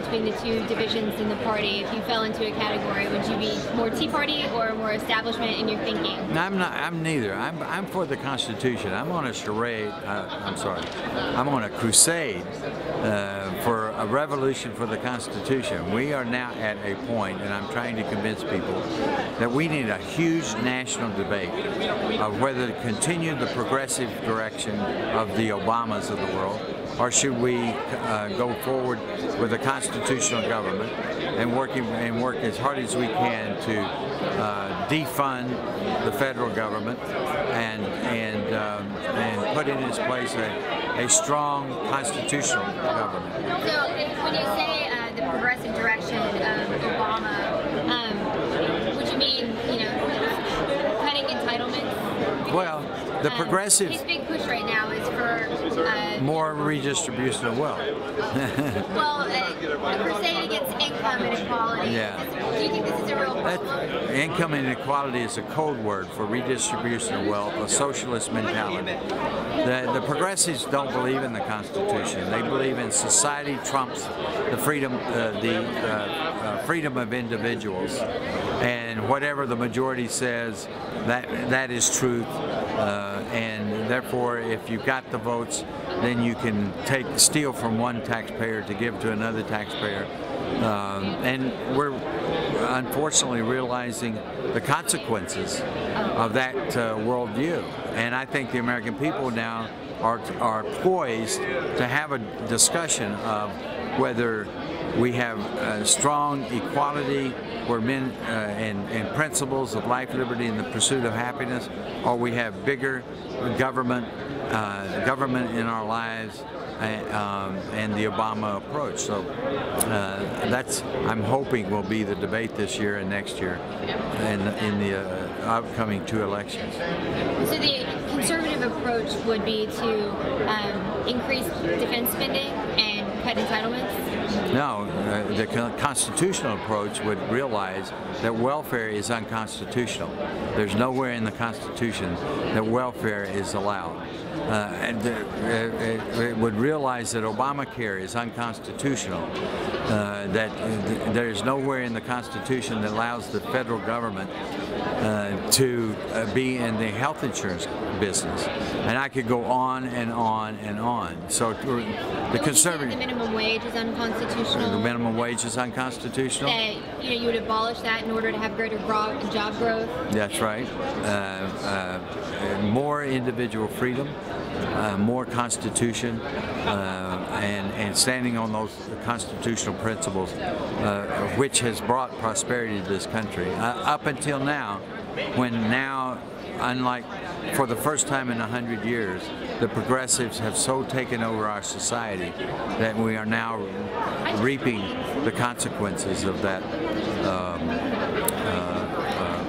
between the two divisions in the party. If you fell into a category, would you be more Tea Party or more establishment in your thinking? I'm not. I'm neither. I'm for the Constitution. I'm on a charade. I'm on a crusade for a revolution for the Constitution. We are now at a point, and I'm trying to convince people that we need a huge national debate of whether to continue the progressive direction of the Obamas of the world, or should we go forward with a constitutional government and work as hard as we can to defund the federal government and put in its place a strong constitutional government. So when you say the progressive direction of Obama, would you mean, cutting entitlements? Well, the progressives. His big push right now is for more redistribution of wealth. Well, a crusade against income inequality. Yeah. Do you think this is a real problem? Income inequality is a code word for redistribution of wealth, a socialist mentality. The progressives don't believe in the Constitution. They believe in society trumps the freedom of individuals, and whatever the majority says, that is truth. And therefore, if you've got the votes, then you can steal from one taxpayer to give to another taxpayer. And we're unfortunately realizing the consequences of that worldview. And I think the American people now are poised to have a discussion of whether we have strong equality where men and principles of life, liberty, and the pursuit of happiness, or we have bigger government in our lives, and the Obama approach. So I'm hoping will be the debate this year and next year in the upcoming two elections. So the conservative approach would be to increase defense spending and cut entitlements? No, the constitutional approach would realize that welfare is unconstitutional. There's nowhere in the Constitution that welfare is allowed. And it would realize that Obamacare is unconstitutional, that there's nowhere in the Constitution that allows the federal government to be in the health insurance business. And I could go on and on and on. So the conservative... The minimum wage is unconstitutional? The minimum wage is unconstitutional. That you would abolish that in order to have greater job growth? That's right. More individual freedom, more Constitution, and standing on those constitutional principles, which has brought prosperity to this country. Up until now, unlike for the first time in 100 years, the progressives have so taken over our society that we are now reaping the consequences of that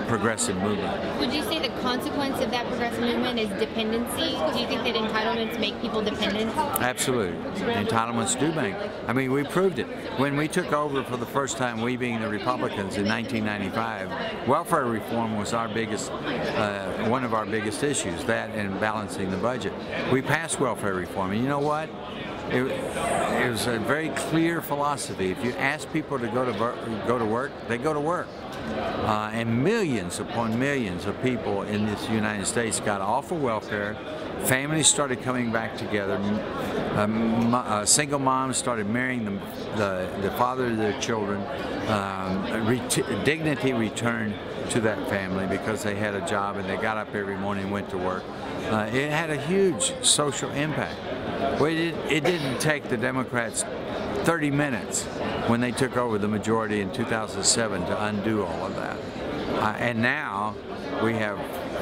progressive movement. Would you say the consequence of that progressive movement is dependency? Do you think that entitlements make people dependent? Absolutely. Entitlements do make. I mean, we proved it. When we took over for the first time, we being the Republicans in 1995, welfare reform was our biggest, one of our biggest issues, that and balancing the budget. We passed welfare reform, and you know what? It was a very clear philosophy. If you ask people to go to work, they go to work. And millions upon millions of people in this United States got off of welfare. Families started coming back together. Single moms started marrying the father of their children. Dignity returned to that family because they had a job and they got up every morning and went to work. It had a huge social impact. Well, it didn't take the Democrats 30 minutes when they took over the majority in 2007 to undo all of that. And now we have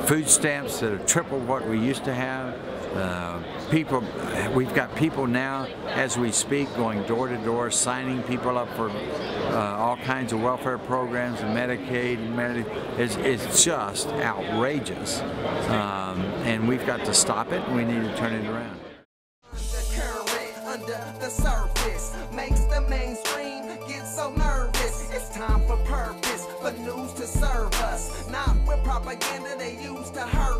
food stamps that are triple what we used to have. We've got people now, as we speak, going door to door, signing people up for all kinds of welfare programs and Medicaid. It's just outrageous. And we've got to stop it, and we need to turn it around. Undercurrent under the surface makes the mainstream get so nervous. It's time for purpose, for news to serve us, not with propaganda they use to hurt